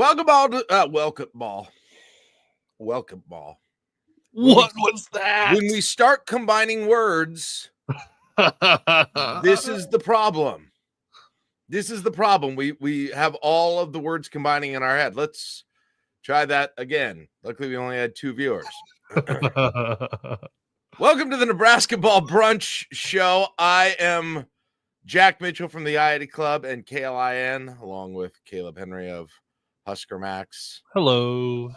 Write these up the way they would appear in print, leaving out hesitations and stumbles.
Welcome ball to welcome ball. What was that? When we start combining words, this is the problem. This is the problem. We have all of the words combining in our head. Let's try that again. Luckily, we only had 2 viewers. Welcome to the Nebrasketball Brunch Show. I am Jack Mitchell from the IIT Club and KLIN, along with Kaleb Henry of Husker Max. Hello.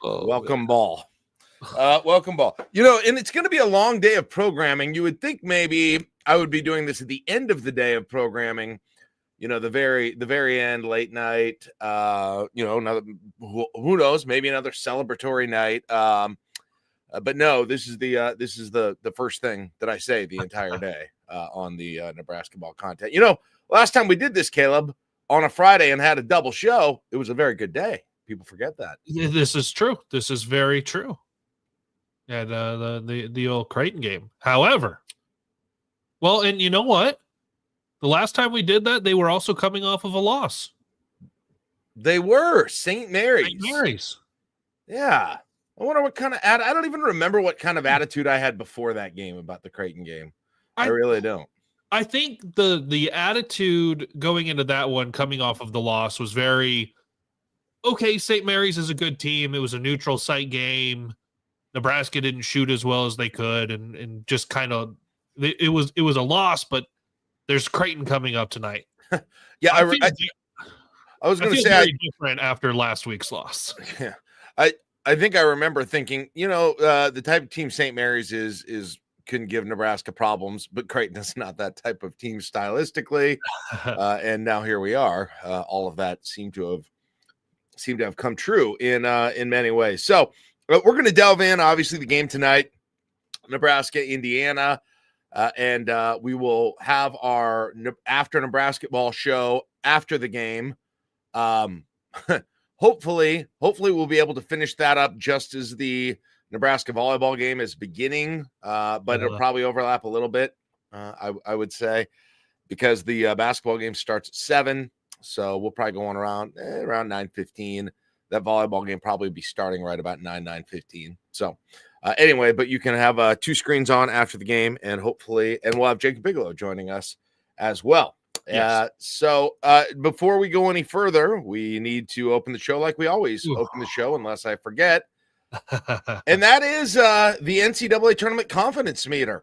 Welcome ball. Welcome ball. You know, and it's going to be a long day of programming. You would think maybe I would be doing this at the end of the day of programming. You know, the very end, late night. Another who knows? Maybe another celebratory night. But no, this is the first thing that I say the entire day on the Nebrasketball content. You know, last time we did this, Kaleb, on a Friday and had a double show, it was a very good day. People forget that. This is true. This is very true. And the old Creighton game. However, well, and you know what? The last time we did that, they were also coming off of a loss. They were St. Mary's. St. Mary's. Yeah. I wonder what kind of I don't even remember what kind of attitude I had before that game about the Creighton game. I really don't. I think the attitude going into that one, coming off of the loss, was very okay. St. Mary's is a good team. It was a neutral site game. Nebraska didn't shoot as well as they could, and just kind of it was a loss. But there's Creighton coming up tonight. Yeah, I was going to say very different after last week's loss. Yeah, I think I remember thinking, you know, the type of team St. Mary's is couldn't give Nebraska problems, but Creighton is not that type of team stylistically. And now here we are. All of that seemed to have come true in many ways. So we're going to delve in, obviously, the game tonight, Nebraska, Indiana, and we will have our after Nebrasketball show after the game. Hopefully we'll be able to finish that up just as the Nebraska volleyball game is beginning, but it'll probably overlap a little bit, I would say, because the basketball game starts at 7, so we'll probably go on around 9:15. That volleyball game probably be starting right about 9:15. So anyway, but you can have 2 screens on after the game, and we'll have Jacob Bigelow joining us as well. Yes. So before we go any further, we need to open the show like we always open the show, unless I forget. And that is the NCAA Tournament confidence meter.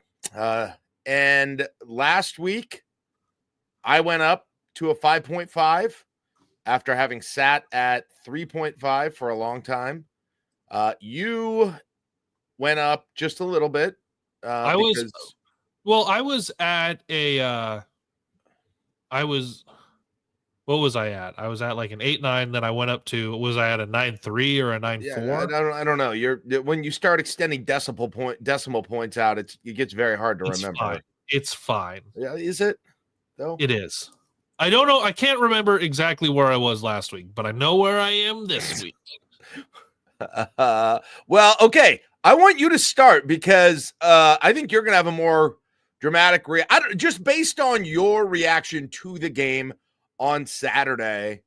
And last week, I went up to a 5.5 after having sat at 3.5 for a long time. You went up just a little bit. I was at a what was I at? I was at like an 8.9. Then I went up to, was I at a 9.3 or a 9.4? Yeah, I don't know. When you start extending decimal points out, it gets very hard to remember. Fine. It's fine. Yeah, is it though? It is. I don't know. I can't remember exactly where I was last week, but I know where I am this week. Well, okay. I want you to start because I think you're going to have a more dramatic just based on your reaction to the game on Saturday.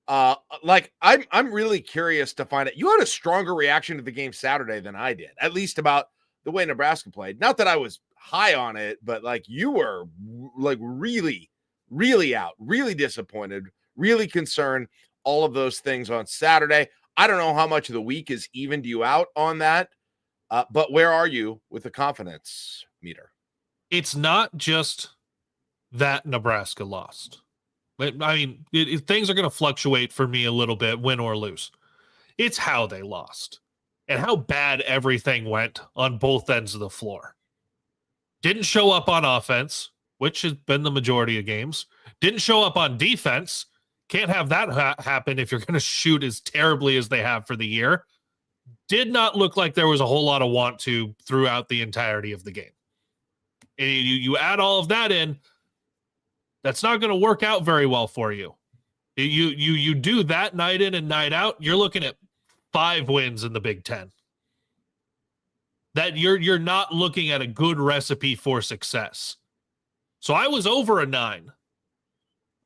I'm really curious to find out. You had a stronger reaction to the game Saturday than I did, at least about the way Nebraska played. Not that I was high on it, but like you were like really, really out, really disappointed, really concerned, all of those things on Saturday. I don't know how much of the week is evened you out on that, but where are you with the confidence meter? It's not just that Nebraska lost. I mean, things are going to fluctuate for me a little bit, win or lose. It's how they lost and how bad everything went on both ends of the floor. Didn't show up on offense, which has been the majority of games. Didn't show up on defense. Can't have that happen if you're going to shoot as terribly as they have for the year. Did not look like there was a whole lot of want to throughout the entirety of the game. And you add all of that in, that's not going to work out very well for you. You do that night in and night out, you're looking at 5 wins in the Big Ten. That you're not looking at a good recipe for success. So I was over a 9.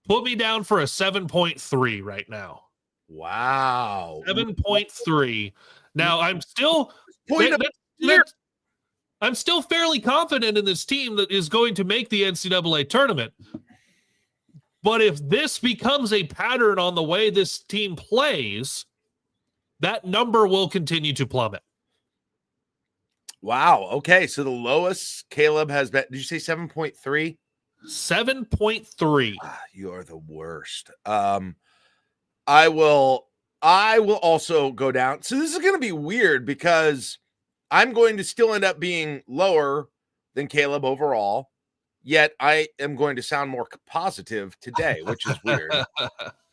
Put me down for a 7.3 right now. Wow. 7.3. Now I'm still I'm still fairly confident in this team that is going to make the NCAA tournament. But if this becomes a pattern on the way this team plays, that number will continue to plummet. Wow. Okay. So the lowest Kaleb has been, did you say 7.3? 7.3. You are the worst. I will also go down. So this is going to be weird because I'm going to still end up being lower than Kaleb overall. Yet I am going to sound more positive today, which is weird.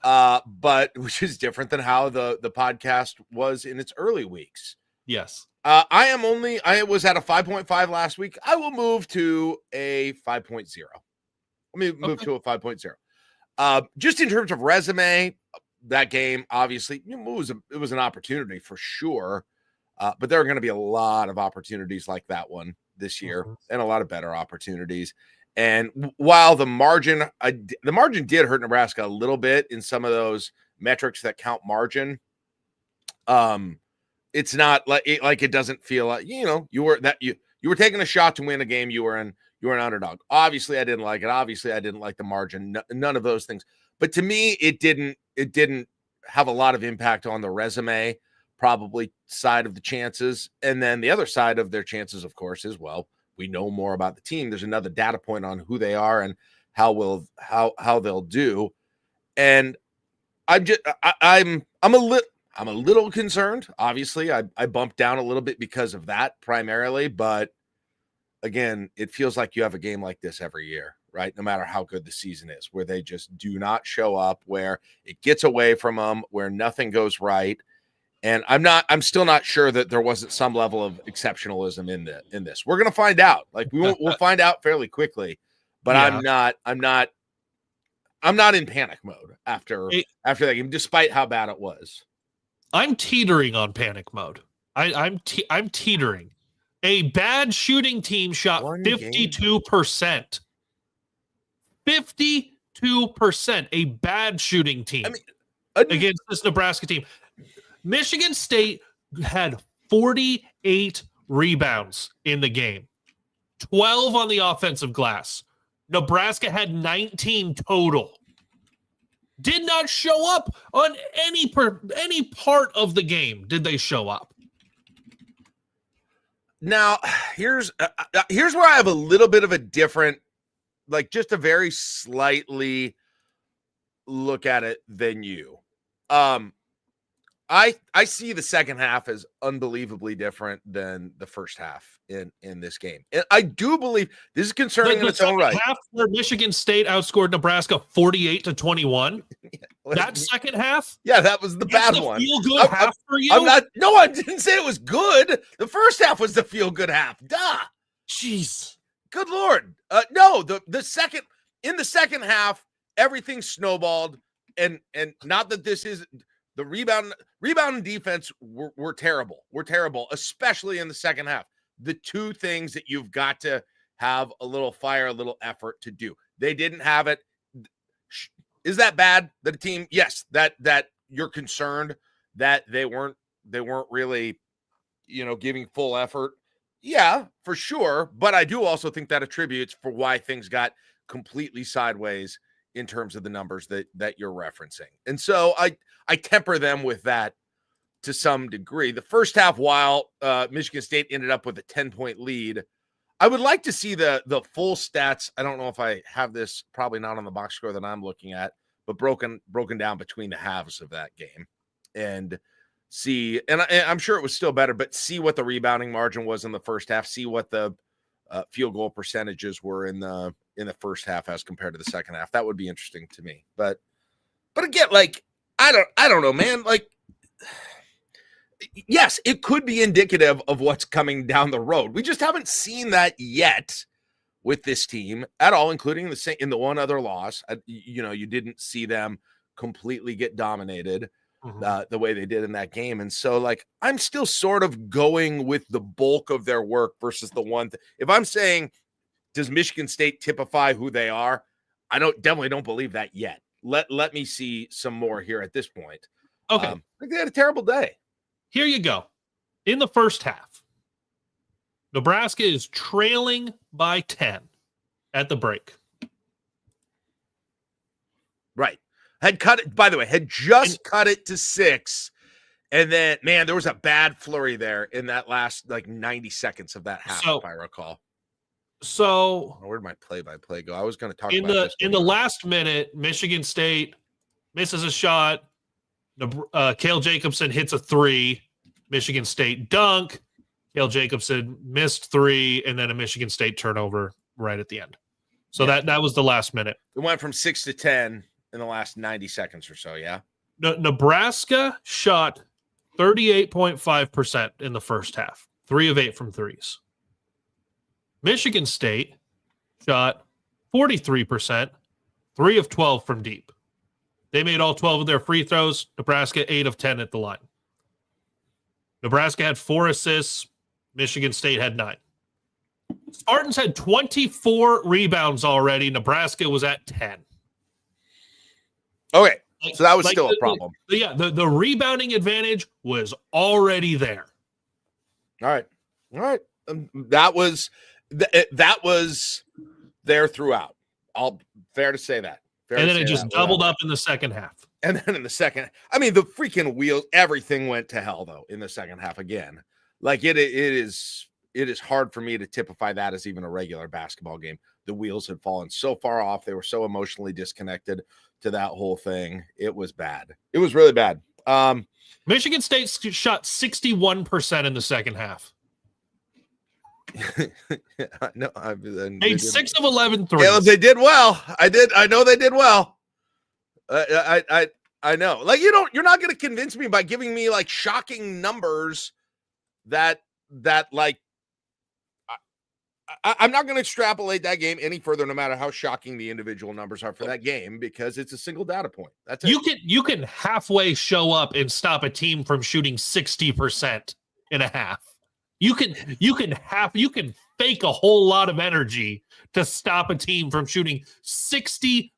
But which is different than how the podcast was in its early weeks. Yes. I was at a 5.5 last week. I will move to a 5.0. Let me move to a 5.0. Just in terms of resume, that game, obviously, it was an opportunity for sure. But there are going to be a lot of opportunities like that one this year and a lot of better opportunities. And while the margin did hurt Nebraska a little bit in some of those metrics that count margin, it's not like it doesn't feel like, you were taking a shot to win a game. You were an underdog. Obviously, I didn't like it. Obviously, I didn't like the margin. None of those things. But to me, it didn't have a lot of impact on the resume, probably side of the chances. And then the other side of their chances, of course, is, well, we know more about the team. There's another data point on who they are and how they'll do. And I'm a little concerned. Obviously, I bumped down a little bit because of that primarily, but again, it feels like you have a game like this every year, right? No matter how good the season is, where they just do not show up, where it gets away from them, where nothing goes right. And I'm still not sure that there wasn't some level of exceptionalism in this. We're going to find out. Like we'll find out fairly quickly, but yeah. I'm not in panic mode after that game, despite how bad it was. I'm teetering on panic mode. I'm teetering. A bad shooting team shot 52%. 52%. A bad shooting team against this Nebraska team. Michigan State had 48 rebounds in the game, 12 on the offensive glass. Nebraska had 19 total. Did not show up on any part of the game. Did they show up? Now, here's where I have a little bit of a different, like just a very slightly look at it than you. I see the second half as unbelievably different than the first half in this game. And I do believe this is concerning in its own right. Half where Michigan State outscored Nebraska 48-21. That second half? Yeah, that was the bad one. Feel-good half for you? I didn't say it was good. The first half was the feel-good half. Duh. Jeez. Good Lord. No, the second half, everything snowballed. And not that this is the rebound and defense were terrible. We're terrible, especially in the second half. The two things that you've got to have a little fire, a little effort to do. They didn't have it. Is that bad? The team, yes, that you're concerned that they weren't really, giving full effort. Yeah, for sure. But I do also think that attributes for why things got completely sideways in terms of the numbers that you're referencing. And so I temper them with that to some degree. The first half, while Michigan State ended up with a 10-point lead, I would like to see the full stats. I don't know if I have this, probably not on the box score that I'm looking at, but broken down between the halves of that game and see. And I'm sure it was still better, but see what the rebounding margin was in the first half. See what the field goal percentages were in the first half as compared to the second half. That would be interesting to me. But again, like I don't know, man. Like, yes, it could be indicative of what's coming down the road. We just haven't seen that yet with this team at all, including in the one other loss. You didn't see them completely get dominated the way they did in that game. And so, like, I'm still sort of going with the bulk of their work versus the one. If I'm saying, does Michigan State typify who they are? definitely don't believe that yet. Let me see some more here at this point. Okay. I think they had a terrible day. Here you go. In the first half, Nebraska is trailing by 10 at the break. Right. Had cut it, by the way, had just cut it to 6. And then, man, there was a bad flurry there in that last 90 seconds of that half, if I recall. So where'd my play-by-play go? I was going to talk in the last minute, Michigan State misses a shot. Cale Jacobson hits a 3. Michigan State dunk. Cale Jacobson missed 3, and then a Michigan State turnover right at the end. So that was the last minute. It went from 6 to 10 in the last 90 seconds or so. Yeah. Nebraska shot 38.5% in the first half, 3 of 8 from threes. Michigan State shot 43%, 3 of 12 from deep. They made all 12 of their free throws. Nebraska 8 of 10 at the line. Nebraska had 4 assists. Michigan State had 9. Spartans had 24 rebounds already. Nebraska was at 10. Okay. So that was still a problem. The rebounding advantage was already there. All right. That was there throughout. Fair to say that. And then it just doubled up in the second half. And then in the second, I mean, the freaking wheels, everything went to hell though in the second half again. Like it is hard for me to typify that as even a regular basketball game. The wheels had fallen so far off. They were so emotionally disconnected to that whole thing. It was bad. It was really bad. Michigan State shot 61% in the second half. No, made 6 of 11 threes. Yeah, they did well. I know they did well. I know. Like you're not going to convince me by giving me like shocking numbers that like I'm not going to extrapolate that game any further, no matter how shocking the individual numbers are for that game, because it's a single data point. That's it. You can halfway show up and stop a team from shooting 60% in a half. You can fake a whole lot of energy to stop a team from shooting 60%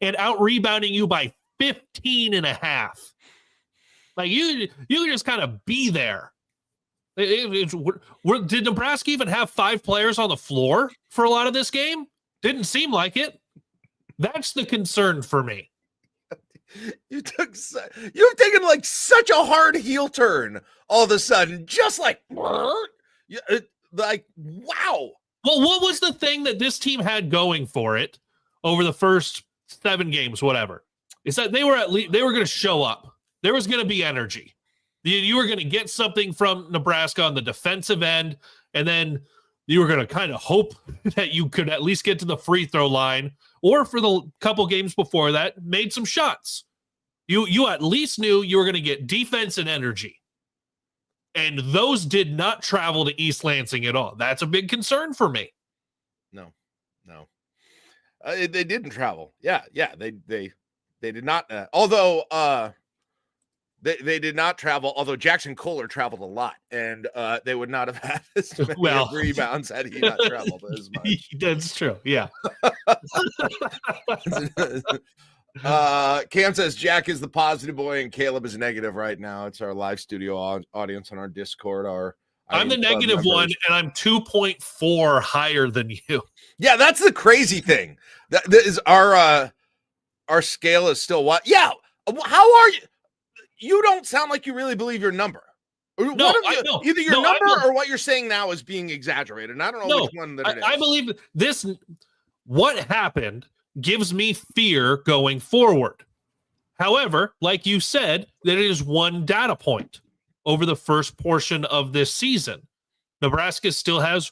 and out rebounding you by 15 and a half. Like you can just kind of be there. Did Nebraska even have 5 players on the floor for a lot of this game? Didn't seem like it. That's the concern for me. You've taken like such a hard heel turn all of a sudden, just like wow. Well, what was the thing that this team had going for it over the first 7 games, whatever? Is that they were going to show up. There was going to be energy. You were going to get something from Nebraska on the defensive end, and then you were going to kind of hope that you could at least get to the free throw line, or for the couple games before that, made some shots. You at least knew you were going to get defense and energy. And those did not travel to East Lansing at all. That's a big concern for me. No. They didn't travel. Yeah. They did not. Although they did not travel. Although Jackson Kohler traveled a lot, and they would not have had as many rebounds had he not traveled as much. That's true. Yeah. Cam says Jack is the positive boy and Kaleb is negative right now. It's our live studio audience on our Discord. I'm the negative one, and I'm 2.4 higher than you. Yeah, that's the crazy thing. That is our scale is still what? Yeah. How are you? You don't sound like you really believe your number. No, either your number or what you're saying now is being exaggerated. And I don't know which one that it is. I believe this. What happened gives me fear going forward. However, like you said, that is one data point over the first portion of this season. Nebraska still has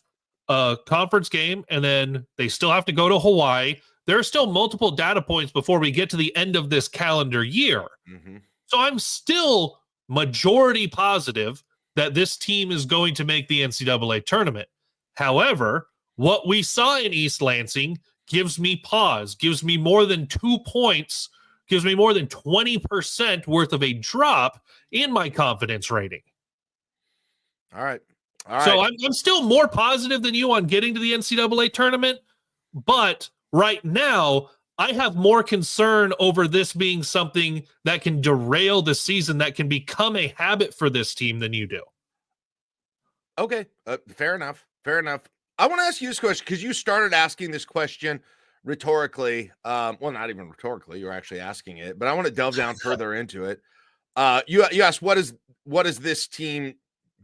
a conference game, and then they still have to go to Hawaii. There are still multiple data points before we get to the end of this calendar year. Mm-hmm. So I'm still majority positive that this team is going to make the NCAA tournament. However, what we saw in East Lansing gives me pause, gives me more than 2 points, gives me more than 20% worth of a drop in my confidence rating. All right. So I'm still more positive than you on getting to the NCAA tournament, but Right now, I have more concern over this being something that can derail the season, that can become a habit for this team than you do. Okay, fair enough. Fair enough. I want to ask you this question because you started asking this question rhetorically. Well, not even rhetorically, you're actually asking it, but I want to delve down further into it. You asked what does this team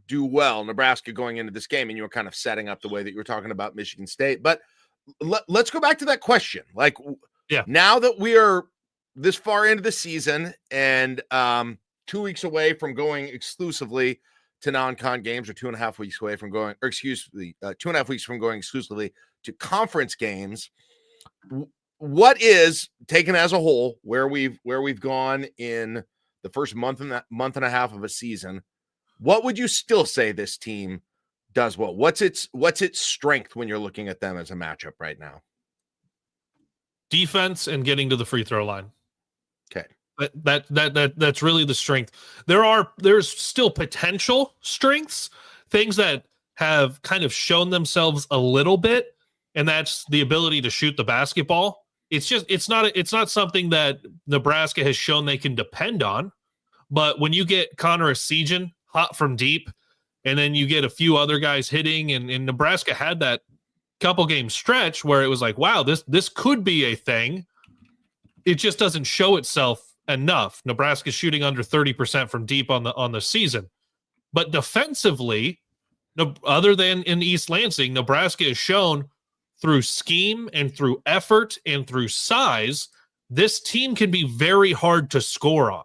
do well, Nebraska, going into this game, and you were kind of setting up the way that you were talking about Michigan State. But let's go back to that question. Like, now that we are this far into the season and 2 weeks away from going exclusively to non-con games, or 2.5 weeks away from going, or excuse me, 2.5 weeks from going exclusively to conference games, what is, taken as a whole, where we've gone in the first month and a half of a season, what would you still say this team does well? What's its strength when you're looking at them as a matchup right now? Defense and getting to the free throw line. Okay. That's really the strength. There's still potential strengths, things that have kind of shown themselves a little bit, and that's the ability to shoot the basketball. It's not something that Nebraska has shown they can depend on. But when you get Connor Essegian hot from deep, and then you get a few other guys hitting, and Nebraska had that couple game stretch where it was like, wow, this could be a thing. It just doesn't show itself enough. Nebraska's shooting under 30% from deep on the season. But defensively, other than in East Lansing, Nebraska has shown through scheme and through effort and through size, this team can be very hard to score on.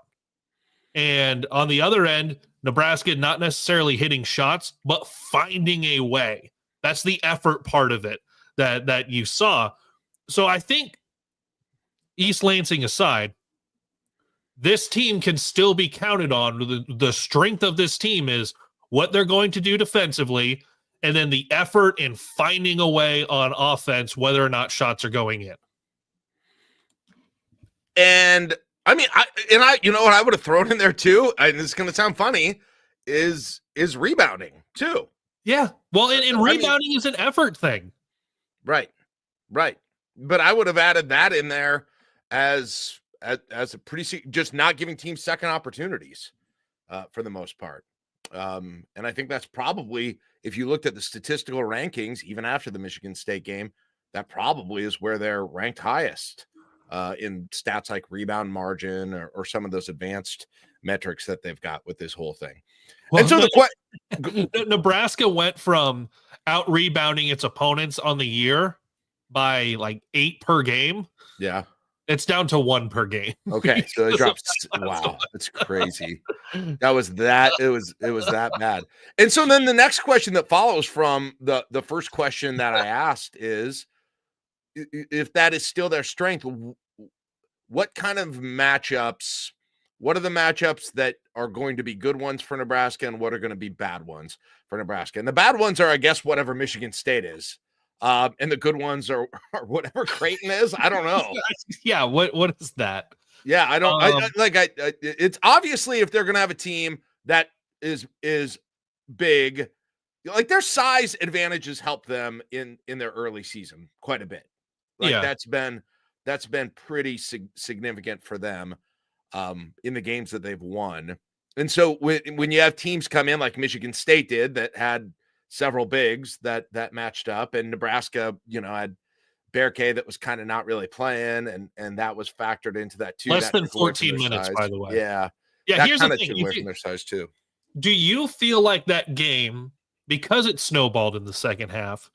And on the other end, Nebraska not necessarily hitting shots, but finding a way. That's the effort part of it that you saw. So I think, East Lansing aside, this team can still be counted on. The strength of this team is what they're going to do defensively, and then the effort in finding a way on offense, whether or not shots are going in. And I mean, I you know what I would have thrown in there too, and this is going to sound funny, is rebounding too. Yeah. Well, and rebounding is an effort thing. Right. But I would have added that in there as a pretty, just not giving teams second opportunities for the most part. And I think that's probably, if you looked at the statistical rankings, even after the Michigan State game, that probably is where they're ranked highest in stats like rebound margin or some of those advanced metrics that they've got with this whole thing. Well, and so Nebraska went from out rebounding its opponents on the year by like 8 per game. Yeah. It's down to 1 per game. Okay. So it drops. Wow. That's crazy. That was that. It was that bad. And so then the next question that follows from the first question that I asked is, if that is still their strength, what kind of matchups, what are the matchups that are going to be good ones for Nebraska, and what are going to be bad ones for Nebraska? And the bad ones are, I guess, whatever Michigan State is. And the good ones are whatever Creighton is. I don't know. Yeah. What is that? Yeah. I don't it's obviously, if they're going to have a team that is big, like, their size advantages help them in their early season quite a bit. Like, yeah, that's been pretty significant for them in the games that they've won. And so when you have teams come in like Michigan State did, that had several bigs that matched up, and Nebraska, had Berke that was kind of not really playing, and that was factored into that too. Less than 14 minutes, by the way. Yeah. Here's the thing. Away from their size too. Do you feel like that game, because it snowballed in the second half,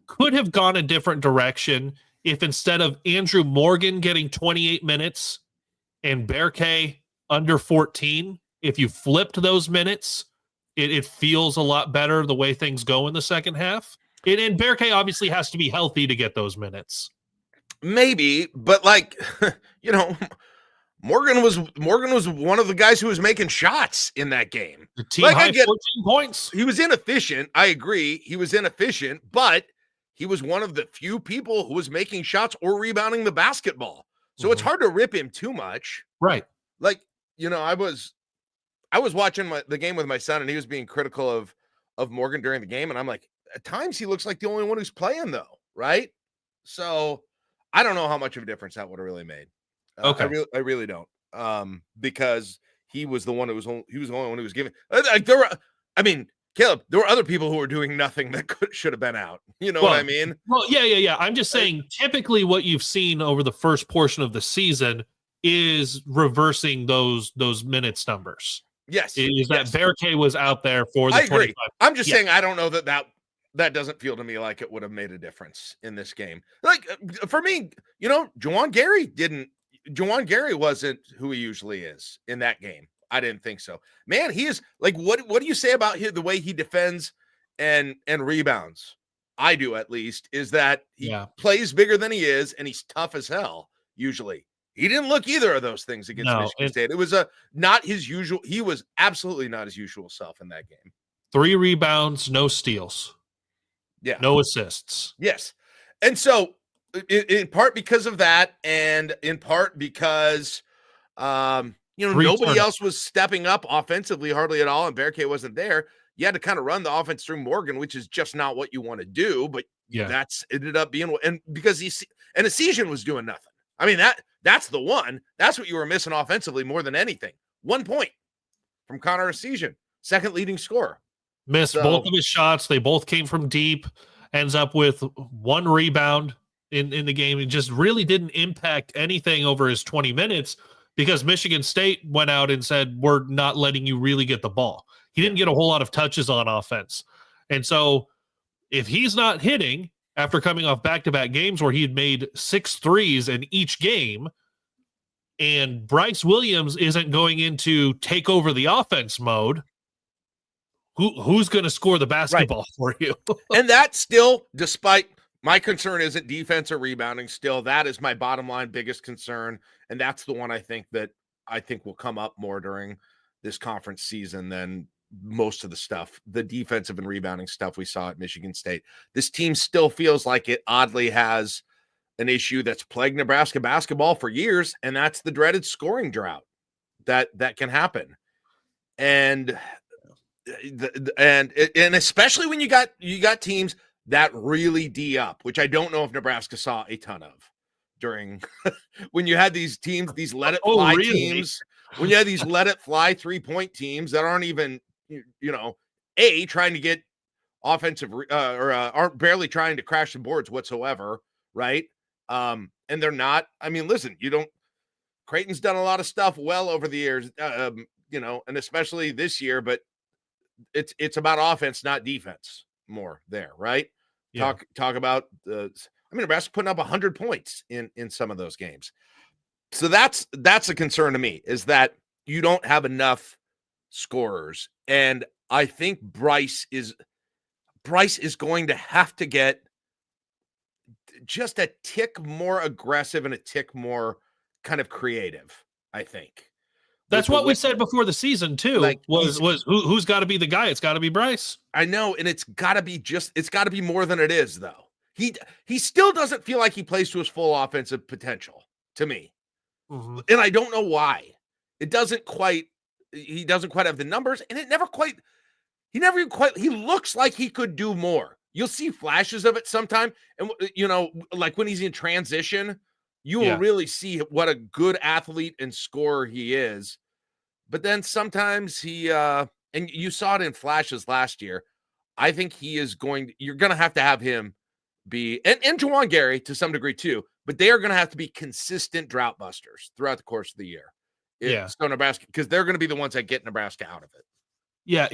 could have gone a different direction if, instead of Andrew Morgan getting 28 minutes and Berke under 14, if you flipped those minutes, it feels a lot better the way things go in the second half? And Berke obviously has to be healthy to get those minutes. Maybe, but Morgan was one of the guys who was making shots in that game. The team high 14 points. He was inefficient. I agree. He was inefficient, but he was one of the few people who was making shots or rebounding the basketball. So it's hard to rip him too much. Right. Like, I was watching the game with my son, and he was being critical of Morgan during the game. And I'm like, at times he looks like the only one who's playing, though. Right. So I don't know how much of a difference that would have really made. Okay. I really don't. Because he was the one who was only one who was giving. Like Kaleb, there were other people who were doing nothing that should have been out. You know what I mean? Well, yeah. I'm just saying, typically what you've seen over the first portion of the season is reversing those minutes numbers. Yes. Is that Berke was out there for the 25. I'm just saying I don't know that doesn't feel to me like it would have made a difference in this game. Like for me, Juwan Gary wasn't who he usually is in that game. I didn't think so. Man, he is like, what do you say about the way he defends and rebounds? I do, at least, is that he plays bigger than he is, and he's tough as hell, usually. He didn't look either of those things against Michigan State. It was not his usual. He was absolutely not his usual self in that game. 3 rebounds, no steals. Yeah. No assists. Yes. And so in part because of that, and in part because nobody else was stepping up offensively hardly at all, and Berke wasn't there. You had to kind of run the offense through Morgan, which is just not what you want to do, but that's ended up being, and because Essien was doing nothing. I mean, that's the one. That's what you were missing offensively more than anything. 1 point from Connor Essien, second leading scorer. Missed both of his shots. They both came from deep. Ends up with 1 rebound in the game. It just really didn't impact anything over his 20 minutes because Michigan State went out and said, we're not letting you really get the ball. He didn't get a whole lot of touches on offense. And so if he's not hitting after coming off back-to-back games where he had made 6 threes in each game, and Bryce Williams isn't going into take over the offense mode, who's going to score the basketball for you? And that still, despite my concern isn't defense or rebounding, still that is my bottom line biggest concern, and that's the one I think will come up more during this conference season than most of the stuff, the defensive and rebounding stuff we saw at Michigan State. This team still feels like it oddly has an issue that's plagued Nebraska basketball for years, and that's the dreaded scoring drought that can happen. And especially when you got teams that really D up, which I don't know if Nebraska saw a ton of during when you had these teams, these let it fly teams, when you had these let it fly 3-point teams that aren't even trying to get offensive or aren't barely trying to crash the boards whatsoever, right? And they're not. I mean, listen, Creighton's done a lot of stuff well over the years, and especially this year, but it's about offense, not defense more there, right? Yeah. Talk about Nebraska putting up 100 points in some of those games. So that's a concern to me, is that you don't have enough scorers. And I think Bryce is going to have to get just a tick more aggressive and a tick more kind of creative, I think. That's what we said before the season too. Was who's got to be the guy? It's got to be Bryce. I know, and it's got to be more than it is, though. He still doesn't feel like he plays to his full offensive potential to me, and I don't know why. He doesn't quite have the numbers, and he looks like he could do more. You'll see flashes of it sometime, and like when he's in transition, you will really see what a good athlete and scorer he is. But then sometimes and you saw it in flashes last year. I think you're going to have him be, and Juwan Gary to some degree too, but they are going to have to be consistent drought busters throughout the course of the year. So Nebraska, because they're going to be the ones that get Nebraska out of it. Yeah,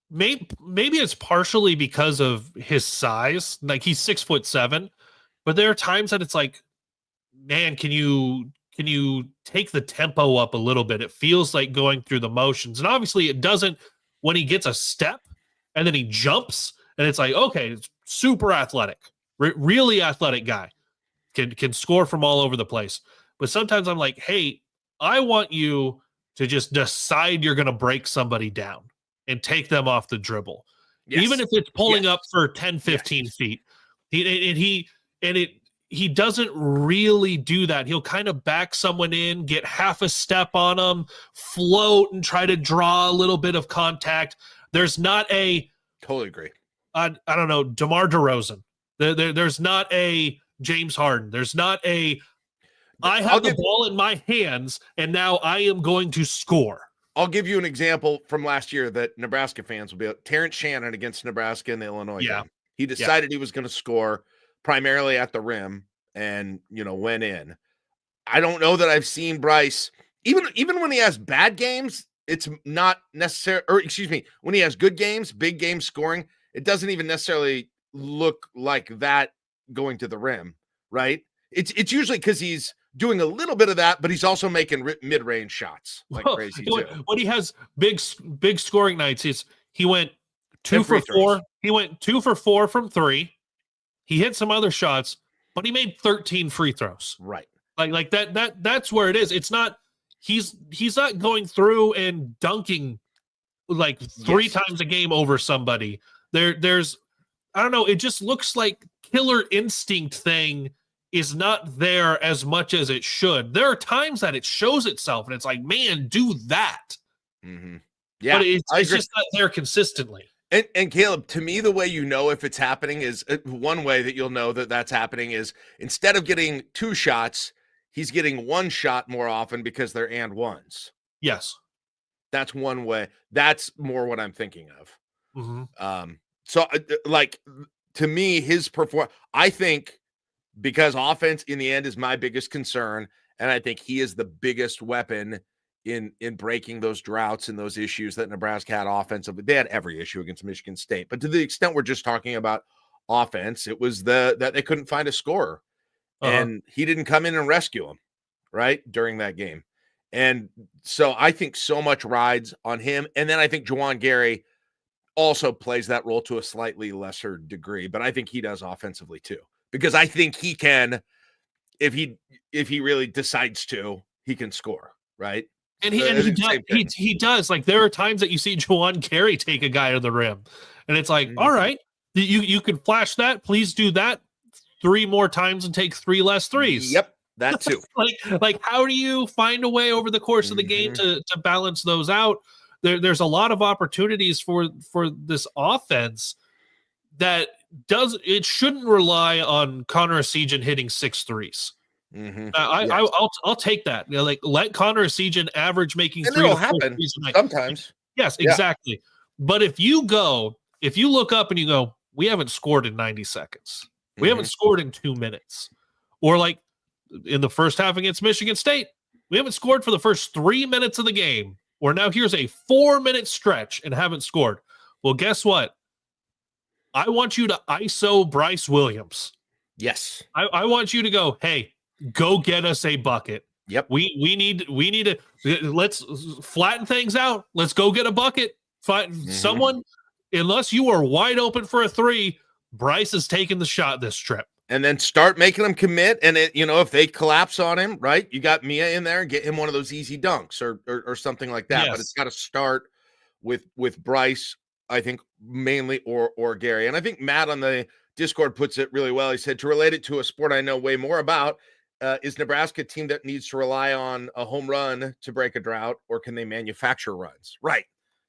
maybe it's partially because of his size. Like, he's 6'7", but there are times that it's like, man, can you take the tempo up a little bit? It feels like going through the motions. And obviously it doesn't when he gets a step and then he jumps and it's like, okay, it's super athletic, really athletic guy, can score from all over the place. But sometimes I'm like, hey, I want you to just decide you're going to break somebody down and take them off the dribble. Yes. Even if it's pulling up for 10, 15 feet. He doesn't really do that. He'll kind of back someone in, get half a step on them, float and try to draw a little bit of contact. There's not a totally agree. I don't know, DeMar DeRozan. There's not a James Harden. There's not I have the ball in my hands, and now I am going to score. I'll give you an example from last year that Nebraska fans will be Terrence Shannon against Nebraska in the Illinois game. He decided he was going to score primarily at the rim and, went in. I don't know that I've seen Bryce, even when he has bad games, it's not necessary, or excuse me, when he has good games, big game scoring, it doesn't even necessarily look like that going to the rim, right? It's usually because he's doing a little bit of that, but he's also making mid-range shots like crazy too. When he has big scoring nights, he went 2 for 4. He went 2 for 4 from 3. He hit some other shots, but he made 13 free throws. Right. Like that's where it is. It's not he's not going through and dunking like 3 times a game over somebody. There's I don't know, it just looks like killer instinct thing is not there as much as it should. There are times that it shows itself and it's like, man, do that. Mm-hmm. Yeah, but it's just not there consistently. And Kaleb, to me, the way if it's happening is one way that you'll know that that's happening is instead of getting 2 shots, he's getting 1 shot more often because they're and ones. Yes. That's one way. That's more what I'm thinking of. Mm-hmm. So like to me, his performance, I think because offense in the end is my biggest concern. And I think he is the biggest weapon in breaking those droughts and those issues that Nebraska had offensively. They had every issue against Michigan State, but to the extent we're just talking about offense, it was that they couldn't find a scorer. And he didn't come in and rescue him right during that game. And so I think so much rides on him. And then I think Juwan Gary also plays that role to a slightly lesser degree, but I think he does offensively too, because I think he can, if he really decides to, he can score. Right. And he does. Like there are times that you see Juwan Gary take a guy to the rim, and it's like, all right, you can flash that. Please do that 3 more times and take 3 less threes. Yep, that too. like how do you find a way over the course of the game to balance those out? There's a lot of opportunities for this offense that it shouldn't rely on Connor Essegian hitting 6 threes. Mm-hmm. I'll take that. Like let Connor Essegian average making and 3 it'll to 4 happen threes a night. Sometimes. Yes, exactly. But if you look up and you go, we haven't scored in 90 seconds. We haven't scored in 2 minutes. Or like in the first half against Michigan State, we haven't scored for the first 3 minutes of the game. Or now here's a 4-minute stretch and haven't scored. Well, guess what? I want you to ISO Bryce Williams. Yes. I want you to go, hey, go get us a bucket. Yep. We need to let's flatten things out. Let's go get a bucket. Someone, unless you are wide open for a 3, Bryce is taking the shot this trip. And then start making them commit. And if they collapse on him, right, you got Mia in there and get him one of those easy dunks or something like that. Yes. But it's got to start with Bryce, I think, mainly or Gary. And I think Matt on the Discord puts it really well. He said, to relate it to a sport I know way more about, is Nebraska a team that needs to rely on a home run to break a drought, or can they manufacture runs? Right.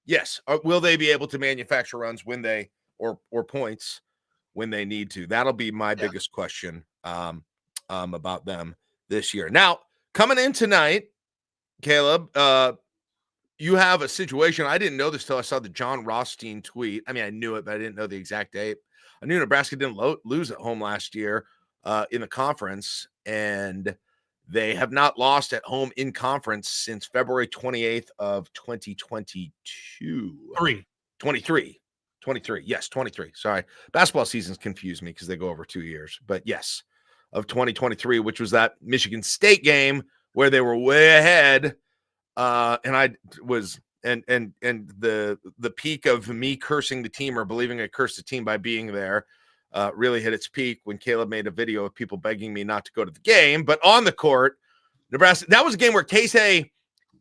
Yes. Will they be able to manufacture runs when they or points when they need to? That'll be my biggest question about them this year. Now, coming in tonight, Kaleb, you have a situation. I didn't know this till I saw the John Rothstein tweet. I mean, I knew it, but I didn't know the exact date. I knew Nebraska didn't lose at home last year in the conference, and they have not lost at home in conference since February 28th of 2022. 23. Yes, 23. Sorry. Basketball seasons confuse me because they go over 2 years. But yes, of 2023, which was that Michigan State game where they were way ahead. And I was and the peak of me cursing the team or believing I cursed the team by being there really hit its peak when Kaleb made a video of people begging me not to go to the game. But on the court, Nebraska, that was a game where Casey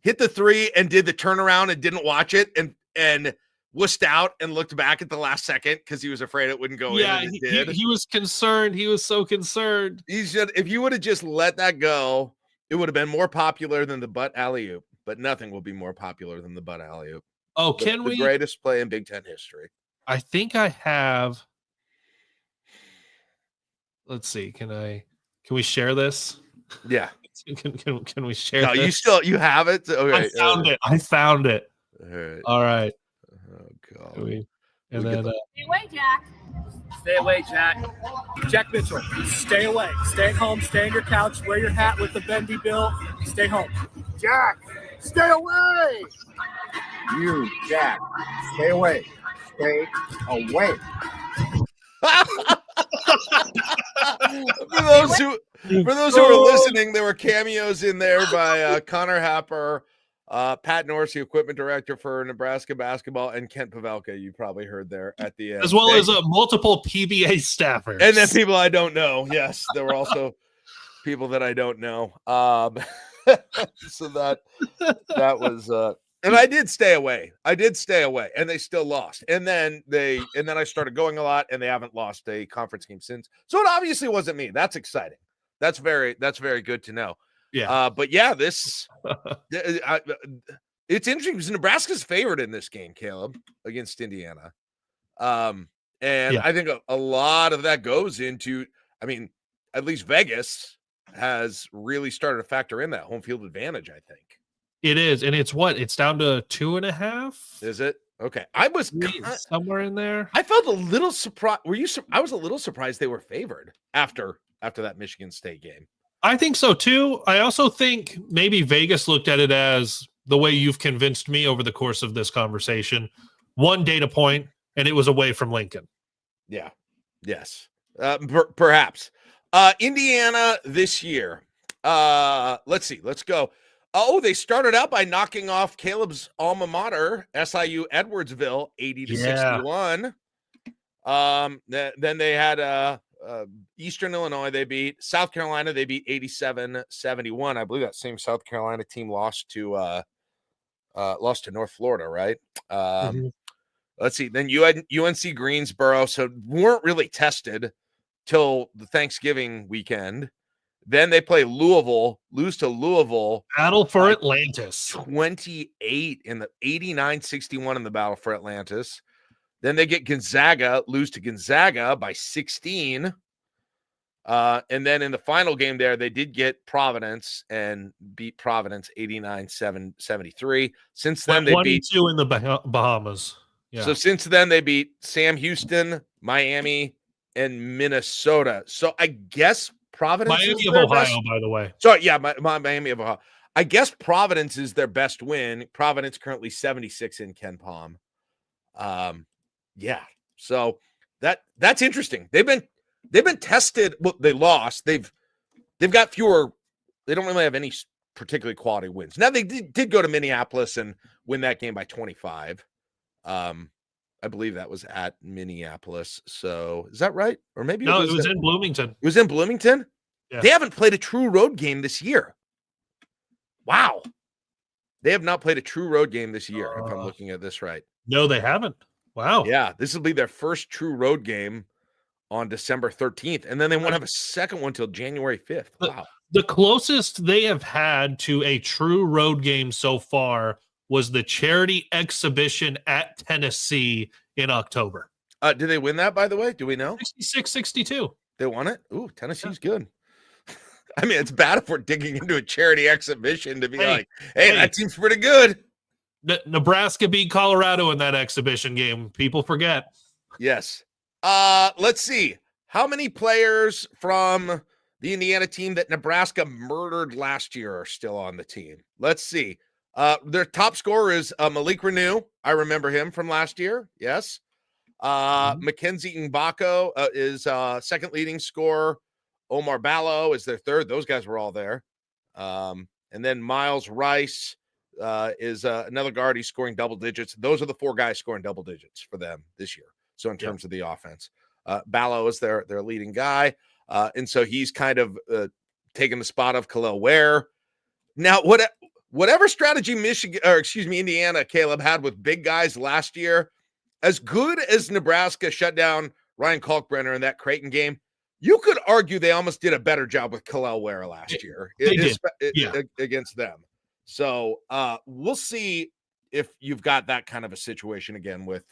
hit the 3 and did the turnaround and didn't watch it and wussed out and looked back at the last second because he was afraid it wouldn't go in. And it did. He was concerned. He was so concerned. If you would have just let that go, it would have been more popular than the butt alley-oop. But nothing will be more popular than the butt alley-oop. Oh, the greatest play in Big Ten history. I think I have. let's see. Can we share this? Yeah. Can we share? No, this? you have it. Okay. I found it. All right. Oh God. And then stay away, Jack. Stay away, Jack. Jack Mitchell, stay away. Stay at home. Stay on your couch. Wear your hat with the bendy bill. Stay home. Jack, stay away. You, Jack, stay away. Stay away. For those who are listening, there were cameos in there by Connor Happer, Pat Norris, the equipment director for Nebraska basketball, and Kent Pavelka. You probably heard there at the end, as well as multiple PBA staffers, and then people I don't know. Yes, there were also people that I don't know. So that was. And I did stay away. And they still lost. And then I started going a lot, and they haven't lost a conference game since. So it obviously wasn't me. That's exciting. That's very good to know. Yeah. But yeah, it's interesting because Nebraska's favored in this game, Kaleb, against Indiana. I think a lot of that goes into, I mean, at least Vegas has really started to factor in that home field advantage, I think. It is, and it's down to 2.5. Is it? Okay. I was somewhere in there. I felt a little surprised. I was a little surprised they were favored after that Michigan State game. I think so too. I also think maybe Vegas looked at it as the way you've convinced me over the course of this conversation. One data point, and it was away from Lincoln. Yeah. Yes. Perhaps. Indiana this year. Let's see. Let's go. Oh, they started out by knocking off Caleb's alma mater, SIU Edwardsville, 80-61. Then they had Eastern Illinois. They beat South Carolina. They beat 87-71. I believe that same South Carolina team lost to North Florida, right? Let's see. Then you had UNC Greensboro, so weren't really tested till the Thanksgiving weekend. Then they play Louisville, lose to Louisville. Battle for Atlantis. 28 in the 89-61 in the Battle for Atlantis. Then they get Gonzaga, lose to Gonzaga by 16. And then in the final game there, they did get Providence and beat Providence 89-73. Since then, they beat 1-2 in the Bahamas. Yeah. So since then, they beat Sam Houston, Miami, and Minnesota. So I guess Providence Miami of Ohio, by the way. Sorry, yeah, Miami of Ohio. I guess Providence is their best win. Providence currently 76 in Ken Palm. Yeah. So that's interesting. They've been tested. Well, they lost. They've got fewer. They don't really have any particularly quality wins. Now they did go to Minneapolis and win that game by 25. I believe that was at Minneapolis. So is that right? Or maybe it was in Bloomington. It was in Bloomington? Yeah. They haven't played a true road game this year. Wow. They have not played a true road game this year, if I'm looking at this right. No, they haven't. Wow. Yeah, this will be their first true road game on December 13th. And then they won't have a second one until January 5th. Wow. The closest they have had to a true road game so far was the charity exhibition at Tennessee in October. Did they win that, by the way? Do we know? 66-62. They won it? Ooh, Tennessee's good. I mean, it's bad if we're digging into a charity exhibition to be hey, that seems pretty good. Nebraska beat Colorado in that exhibition game. People forget. Yes. Let's see. How many players from the Indiana team that Nebraska murdered last year are still on the team? Let's see. Their top scorer is Malik Renew. I remember him from last year. Yes. Mackenzie Mbako is second leading scorer. Omar Ballo is their third. Those guys were all there. And then Miles Rice is another guard. He's scoring double digits. Those are the four guys scoring double digits for them this year. So in terms of the offense, Ballo is their leading guy. And so he's kind of taking the spot of Kalel Ware. Now, whatever strategy Indiana, Kaleb, had with big guys last year, as good as Nebraska shut down Ryan Kalkbrenner in that Creighton game, you could argue they almost did a better job with Kalel Ware last year against them. So we'll see if you've got that kind of a situation again with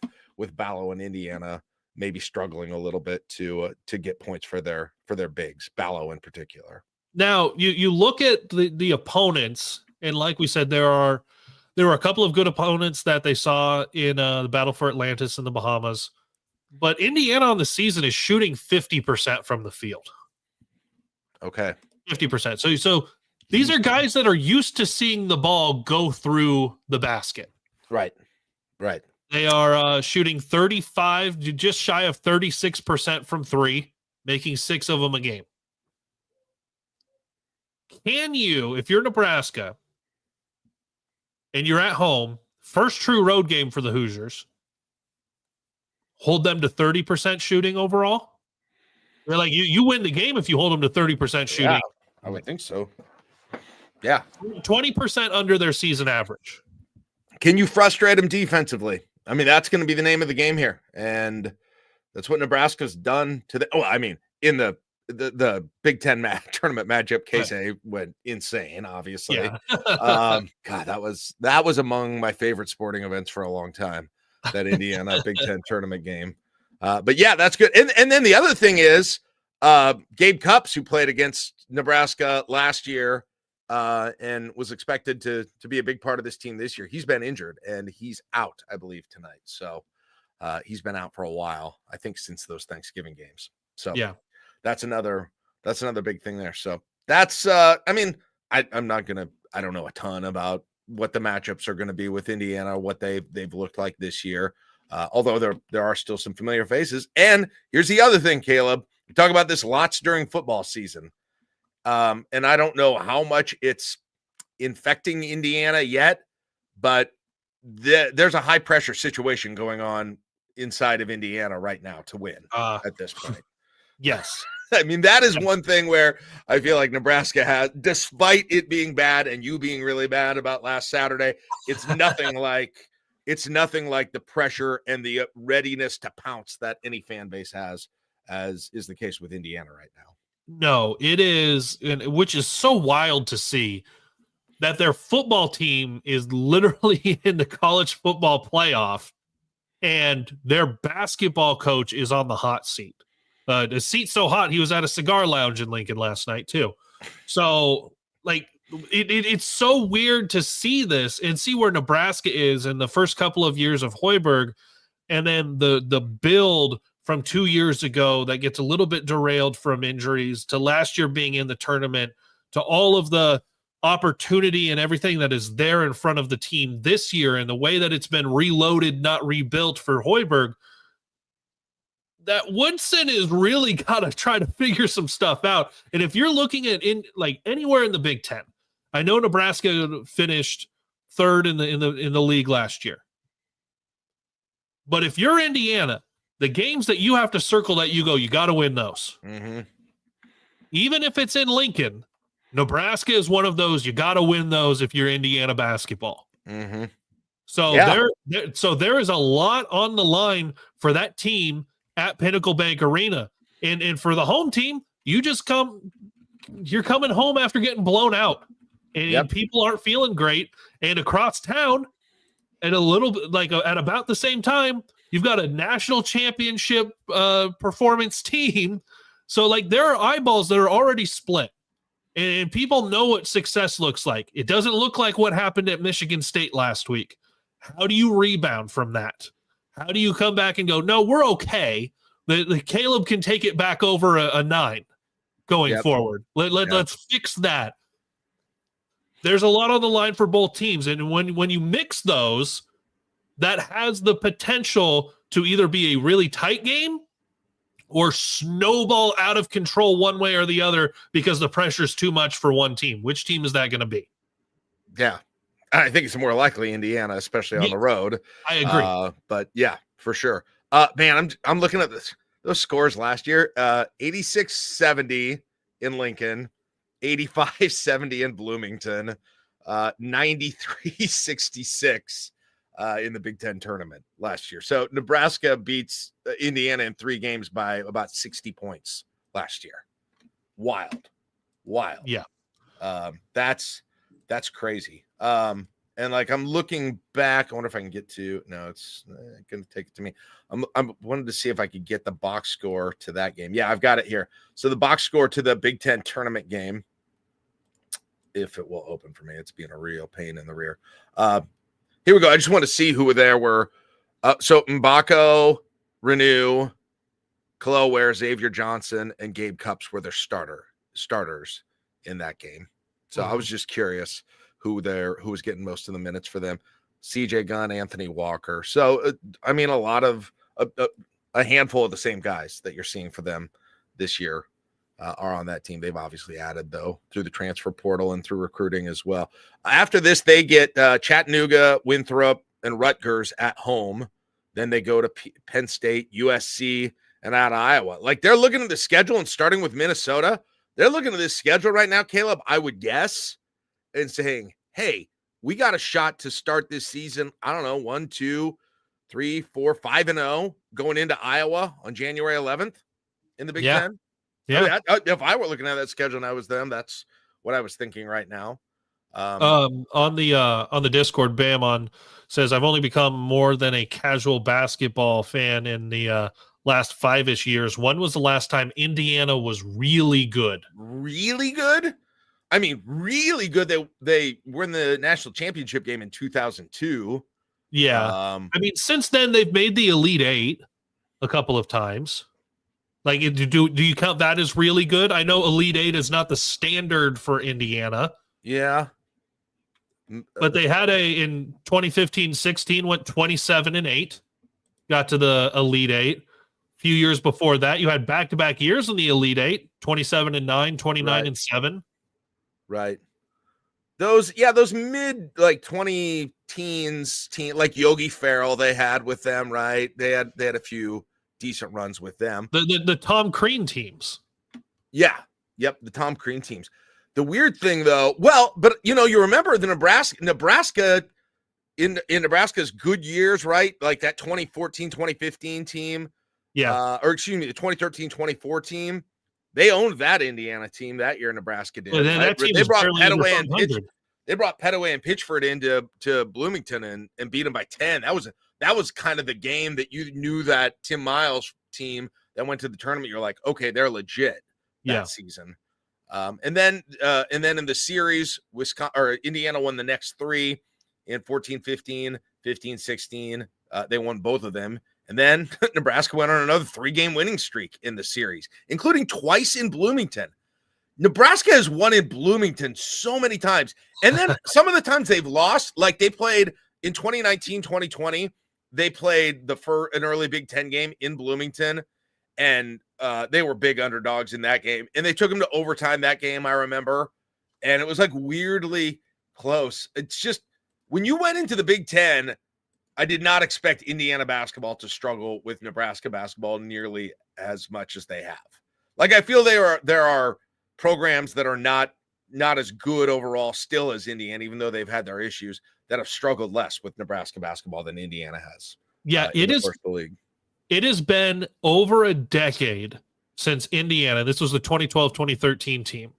Ballo in Indiana maybe struggling a little bit to get points for their bigs, Ballo in particular. Now you look at the opponents, and like we said, there were a couple of good opponents that they saw in the Battle for Atlantis in the Bahamas, but Indiana on the season is shooting 50% from the field. Okay, 50%. So these are guys that are used to seeing the ball go through the basket. Right. They are shooting 35, just shy of 36% from three, making 6 of them a game. Can you, if you're Nebraska and you're at home, first true road game for the Hoosiers, hold them to 30% shooting overall? They're like, you win the game if you hold them to 30% shooting. Yeah, I would think so. Yeah. 20% under their season average. Can you frustrate them defensively? I mean, that's going to be the name of the game here. And that's what Nebraska's done to in the Big Ten tournament matchup, Casey went insane, obviously. Yeah. God, that was among my favorite sporting events for a long time, that Indiana Big Ten tournament game. But yeah, that's good. And then the other thing is Gabe Cupps, who played against Nebraska last year and was expected to be a big part of this team this year. He's been injured and he's out, I believe, tonight. So he's been out for a while, I think, since those Thanksgiving games. So yeah, that's another big thing there. So that's I don't know a ton about what the matchups are going to be with Indiana, what they've looked like this year. Although there are still some familiar faces. And here's the other thing, Caleb. We talk about this lots during football season. And I don't know how much it's infecting Indiana yet, but there's a high pressure situation going on inside of Indiana right now to win at this point. Yes. I mean, that is one thing where I feel like Nebraska has, despite it being bad and you being really bad about last Saturday, it's nothing like the pressure and the readiness to pounce that any fan base has, as is the case with Indiana right now. No, it is, which is so wild to see that their football team is literally in the college football playoff and their basketball coach is on the hot seat. The seat's so hot, he was at a cigar lounge in Lincoln last night too. So like it's so weird to see this and see where Nebraska is in the first couple of years of Hoiberg, and then the build from 2 years ago that gets a little bit derailed from injuries to last year being in the tournament to all of the opportunity and everything that is there in front of the team this year and the way that it's been reloaded, not rebuilt for Hoiberg. That Woodson is really got to try to figure some stuff out. And if you're looking at anywhere in the Big Ten, I know Nebraska finished third in the league last year. But if you're Indiana, the games that you have to circle that you got to win those. Mm-hmm. Even if it's in Lincoln, Nebraska is one of those. You got to win those if you're Indiana basketball. Mm-hmm. So there is a lot on the line for that team at Pinnacle Bank Arena. And for the home team, you're coming home after getting blown out. And people aren't feeling great. And across town, at at about the same time, you've got a national championship performance team. So there are eyeballs that are already split. And people know what success looks like. It doesn't look like what happened at Michigan State last week. How do you rebound from that? How do you come back and go, no, we're okay. The Caleb can take it back over a 9 going forward. Let's fix that. There's a lot on the line for both teams. And when you mix those, that has the potential to either be a really tight game or snowball out of control one way or the other because the pressure is too much for one team. Which team is that going to be? Yeah. I think it's more likely Indiana, especially on the road. I agree. But yeah, for sure. Man, I'm looking at those scores last year. 86-70 in Lincoln, 85-70 in Bloomington, 93-66 in the Big Ten tournament last year. So Nebraska beats Indiana in 3 games by about 60 points last year. Wild. Yeah. That's crazy. And And like I'm looking back, I wonder if I can get to. No, it's going to take it to me. I'm wanted to see if I could get the box score to that game. Yeah, I've got it here. So the box score to the Big Ten tournament game, if it will open for me, it's being a real pain in the rear. Here we go. I just want to see who were there. So Mbako, Renew, Kalel Ware, Xavier Johnson, and Gabe Cupps were their starters in that game. So I was just curious who was getting most of the minutes for them. CJ Gunn, Anthony Walker. So I mean, a handful of the same guys that you're seeing for them this year are on that team. They've obviously added, though, through the transfer portal and through recruiting as well. After this, they get Chattanooga, Winthrop, and Rutgers at home. Then they go to Penn State, USC, and out of Iowa. Like, they're looking at the schedule and starting with Minnesota. They're looking at this schedule right now, Caleb, I would guess, and saying, hey, we got a shot to start this season, I don't know, 1, 2, 3, 4, 5-0 going into Iowa on January 11th in the Big Ten. Yeah. I mean, if I were looking at that schedule and I was them, that's what I was thinking right now. On the Discord, Bam says, I've only become more than a casual basketball fan in the last 5-ish years. When was the last time Indiana was really good? Really good? I mean, really good. They were in the national championship game in 2002. Yeah. I mean, since then they've made the Elite Eight a couple of times. Like, do you count that as really good? I know Elite Eight is not the standard for Indiana. Yeah. But they had in 2015-16 went 27-8, got to the Elite Eight. A few years before that, you had back-to-back years in the Elite Eight, 27-9, 29-7. Right. Those mid like 20 teens, like Yogi Ferrell they had with them, right? They had a few decent runs with them. The Tom Crean teams. Yeah. Yep. The Tom Crean teams. The weird thing though, but you remember the Nebraska in Nebraska's good years, right? Like that 2014, 2015 team. Yeah. Or excuse me, the 2013, 2014 team. They owned that Indiana team that year. Nebraska did. Well, right? They brought Petaway and Pitchford into Bloomington and beat them by 10. That was kind of the game that you knew that Tim Miles team that went to the tournament. You're like, okay, they're legit that season. And then in the series, Indiana won the next 3 in 14-15, 15-16. They won both of them. And then Nebraska went on another 3-game winning streak in the series, including twice in Bloomington. Nebraska has won in Bloomington so many times. And then some of the times they've lost, like they played in 2019, 2020, they played an early Big Ten game in Bloomington, and they were big underdogs in that game. And they took them to overtime that game, I remember. And it was like weirdly close. It's just when you went into the Big Ten, I did not expect Indiana basketball to struggle with Nebraska basketball nearly as much as they have. Like, I feel there are programs that are not as good overall still as Indiana, even though they've had their issues, that have struggled less with Nebraska basketball than Indiana has. Yeah, it is. The league. It has been over a decade since Indiana. This was the 2012-2013 team.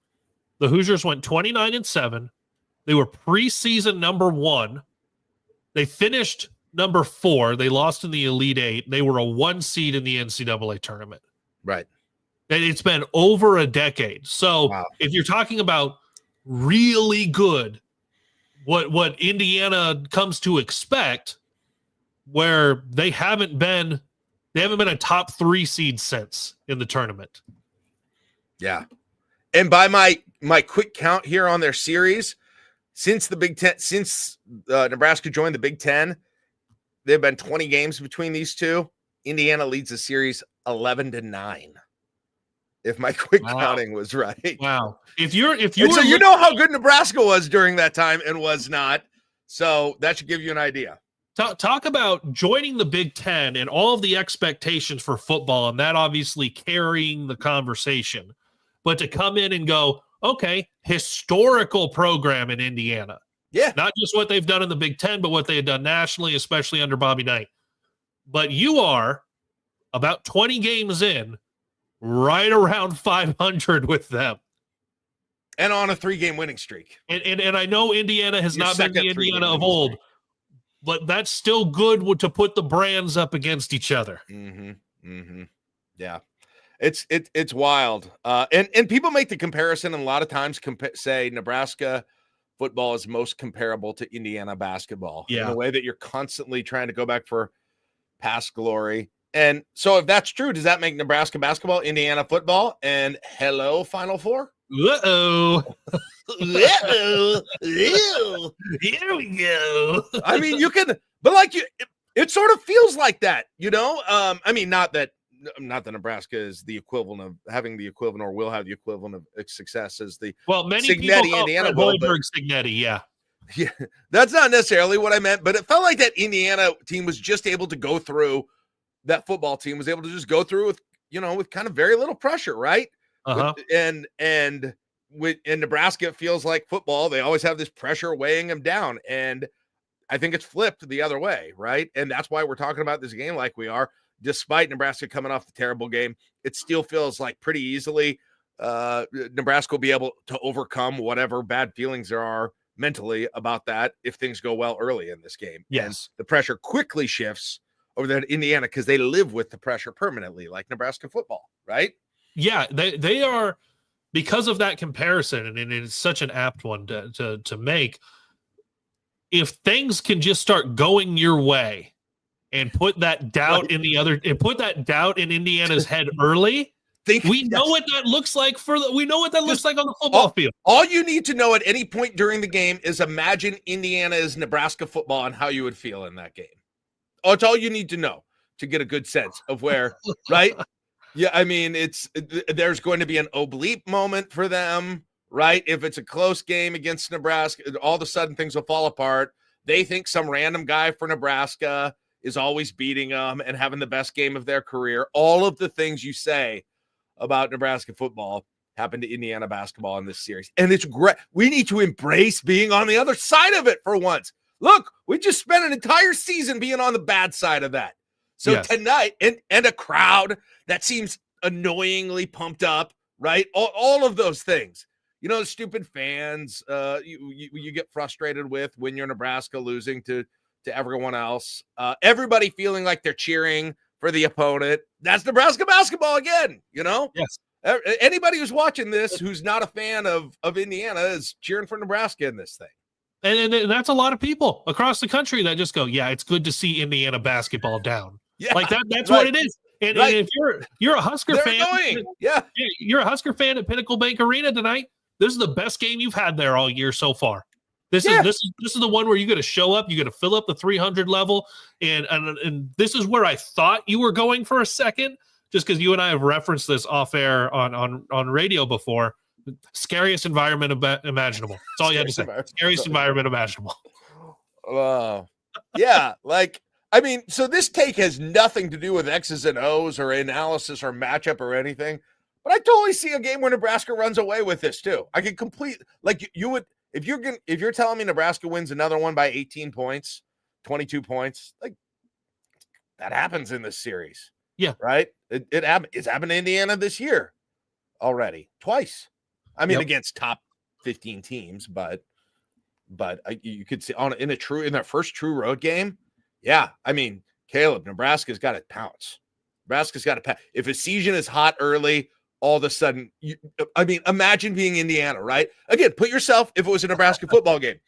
The Hoosiers went 29-7. They were preseason number 1. They finished number 4. They lost in the Elite Eight. They were a 1 seed in the NCAA tournament. Right. And it's been over a decade. So If you're talking about really good, what Indiana comes to expect, where they haven't been a top 3 seed since in the tournament. Yeah. And by my quick count here on their series, since the Big Ten, since Nebraska joined the Big Ten, there have been 20 games between these two. Indiana leads the series 11-9. If my quick counting was right. Wow. If so you know how good Nebraska was during that time and was not. So that should give you an idea. Talk about joining the Big Ten and all of the expectations for football, and that obviously carrying the conversation. But to come in and go, okay, historical program in Indiana. Yeah. Not just what they've done in the Big Ten, but what they had done nationally, especially under Bobby Knight. But you are about 20 games in, right around 500 with them. And on a 3-game winning streak. And I know Indiana has not been the Indiana of old, streak. but that's still good to put the brands up against each other. Yeah. It's wild. And people make the comparison, and a lot of times say Nebraska football is most comparable to Indiana basketball in a way that you're constantly trying to go back for past glory. And so if that's true, does that make Nebraska basketball Indiana football? And hello, Final Four? Uh-oh. Uh-oh. Here we go. I mean, you can, but like it sort of feels like that, I mean, not that Nebraska is the equivalent of having the equivalent or will have the equivalent of success as the many Signetti, people call Indiana Goldberg Signetti, yeah, that's not necessarily what I meant, but it felt like that Indiana team was just able to go through. That football team was able to just go through with kind of very little pressure, right? And Nebraska, it feels like football. They always have this pressure weighing them down, and I think it's flipped the other way, right? And that's why we're talking about this game like we are. Despite Nebraska coming off the terrible game, it still feels like pretty easily Nebraska will be able to overcome whatever bad feelings there are mentally about that if things go well early in this game. Yes, and the pressure quickly shifts over there to Indiana because they live with the pressure permanently, like Nebraska football, right? Yeah, they are, because of that comparison, and it's such an apt one to make. If things can just start going your way and put that doubt in Indiana's head early, we know what that looks like we know what that looks like on the football field. All you need to know at any point during the game is imagine Indiana is Nebraska football and how you would feel in that game. Oh, it's all you need to know to get a good sense of where, right? Yeah, I mean, there's going to be an oblique moment for them, right? If it's a close game against Nebraska, all of a sudden things will fall apart. They think some random guy for Nebraska is always beating them and having the best game of their career. All of the things you say about Nebraska football happened to Indiana basketball in this series. And it's great. We need to embrace being on the other side of it for once. Look, we just spent an entire season being on the bad side of that. So tonight, and a crowd that seems annoyingly pumped up, right? All of those things. The stupid fans you get frustrated with when you're Nebraska losing to everyone else. Everybody feeling like they're cheering for the opponent. That's Nebraska basketball again, Yes. Anybody who's watching this who's not a fan of Indiana is cheering for Nebraska in this thing. And that's a lot of people across the country that just go, yeah, it's good to see Indiana basketball down. Yeah, like that's what it is. And if you're a Husker fan, you're a Husker fan at Pinnacle Bank Arena tonight. This is the best game you've had there all year so far. This is the one where you got to show up, you got to fill up the 300 level, and this is where I thought you were going for a second, just because you and I have referenced this off air on radio before. Scariest environment imaginable. That's all you had to say. Scariest environment imaginable. Yeah, so this take has nothing to do with X's and O's or analysis or matchup or anything, but I totally see a game where Nebraska runs away with this too. I can you would if you're telling me Nebraska wins another one by 18 points, 22 points, like that happens in this series. Yeah, right. It's happened to Indiana this year already twice. I mean, against top 15 teams, but you could see in that first true road game. Yeah, I mean, Kaleb, Nebraska's got to pounce. Nebraska's got to pounce. If a season is hot early, all of a sudden, imagine being Indiana, right? Again, put yourself, if it was a Nebraska football game,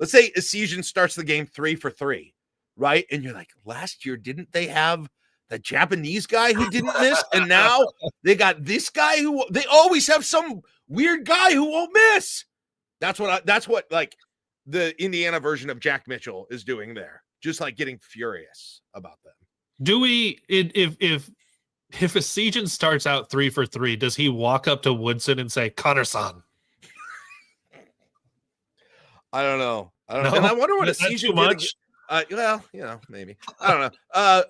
let's say a season starts the game 3-for-3, right? And you're like, last year, didn't they have the Japanese guy who didn't miss? And now they got this guy who they always have some weird guy who won't miss. That's what like the Indiana version of Jack Mitchell is doing there. Just like getting furious about them. Do we, if a season starts out 3-for-3, does he walk up to Woodson and say, Connor-san? I don't know. And I wonder what a season did. Maybe. I don't know.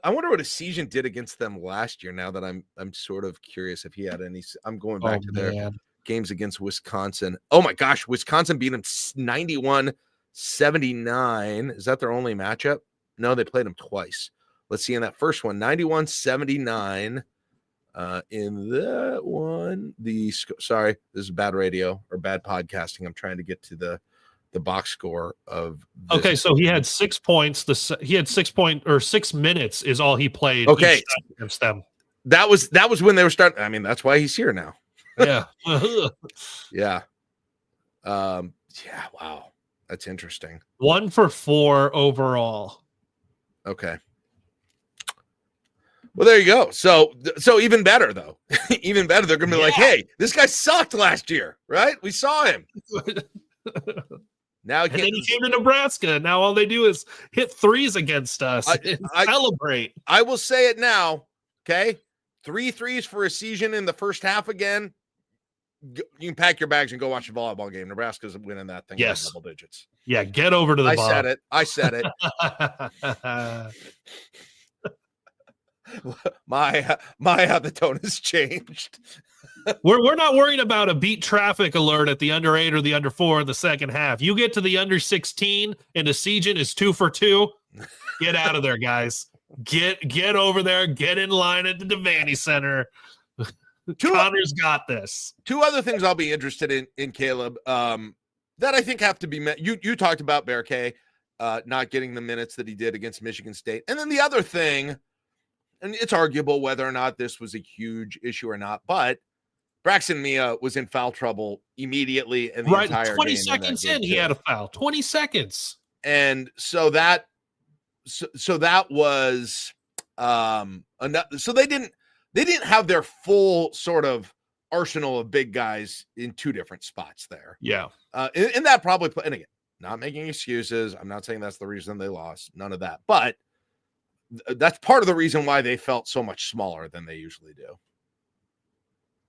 I wonder what a season did against them last year. Now that I'm sort of curious if he had any. I'm going back to their games against Wisconsin. Oh my gosh, Wisconsin beat them 91-79. Is that their only matchup? No, they played them twice. Let's see in that first one, 91-79. In that one, sorry, this is bad radio or bad podcasting. I'm trying to get to the box score of this. Okay, so he had 6 points. He had 6 minutes is all he played. Okay, each time against them. That was when they were starting. I mean, that's why he's here now. Yeah. Yeah. Yeah. Wow. That's interesting. 1 for 4 overall. Okay. Well, there you go. So even better though. Even better. They're gonna be like, hey, this guy sucked last year, right? We saw him. Now and then he came to Nebraska. Now all they do is hit threes against us and celebrate. I will say it now. Okay. 3 threes for a season in the first half again. You can pack your bags and go watch a volleyball game. Nebraska's winning that thing by double digits. Yeah, get over to the bottom. I said it. The tone has changed. We're not worried about a beat traffic alert at the under 8 or the under 4 in the second half. You get to the under 16 and the Season is 2 for 2. Get out of there, guys. Get over there. Get in line at the Devaney Center. Connor's got this. 2 other things I'll be interested in Kaleb, that I think have to be met. You talked about Bear K not getting the minutes that he did against Michigan State. And then the other thing, and it's arguable whether or not this was a huge issue or not, but Braxton Mia was in foul trouble immediately. And the entire 20 game seconds in, he had a foul. 20 seconds. And so that was enough. So they didn't have their full sort of arsenal of big guys in 2 different spots there. Yeah. And that probably, and again, not making excuses. I'm not saying that's the reason they lost. None of that. But that's part of the reason why they felt so much smaller than they usually do.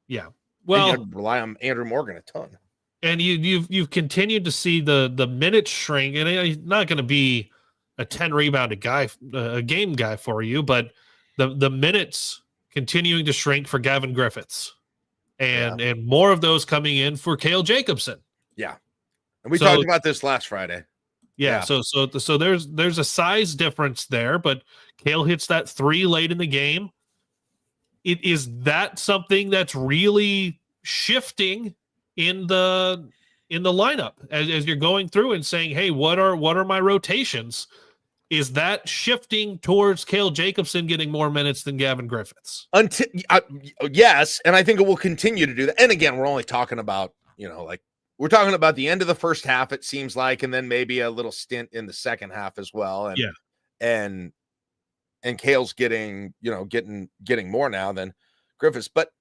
Yeah. Well, you rely on Andrew Morgan a ton. And you've continued to see the minutes shrink, and he's not going to be a 10 rebounded guy, a game guy for you, but the minutes continuing to shrink for Gavin Griffiths, and more of those coming in for Cale Jacobson. Yeah, and we talked about this last Friday. Yeah. So there's a size difference there, but Cale hits that 3 late in the game. Is that something that's really shifting in the lineup as you're going through and saying, hey, what are my rotations? Is that shifting towards Cale Jacobson getting more minutes than Gavin Griffiths? Yes, and I think it will continue to do that. And again, we're only talking about, we're talking about the end of the first half, it seems like, and then maybe a little stint in the second half as well. And Cale's getting more now than Griffiths. But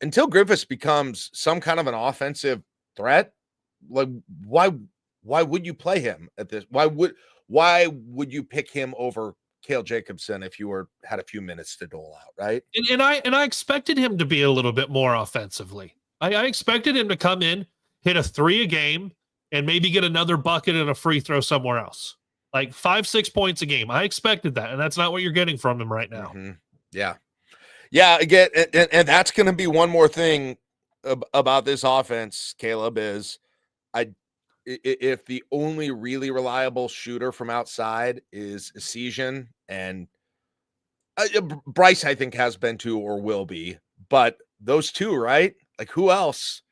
until Griffiths becomes some kind of an offensive threat, why would you play him at this? Why would you pick him over Cale Jacobson if you had a few minutes to dole out, right? And I expected him to be a little bit more offensively. I expected him to come in, hit a 3 a game, and maybe get another bucket and a free throw somewhere else. 5-6 points a game. I expected that, and that's not what you're getting from him right now. Mm-hmm. Yeah. Again, and that's going to be one more thing about this offense, Kaleb, is if the only really reliable shooter from outside is Esiason, and Bryce, I think, has been too or will be, but those 2, right? Who else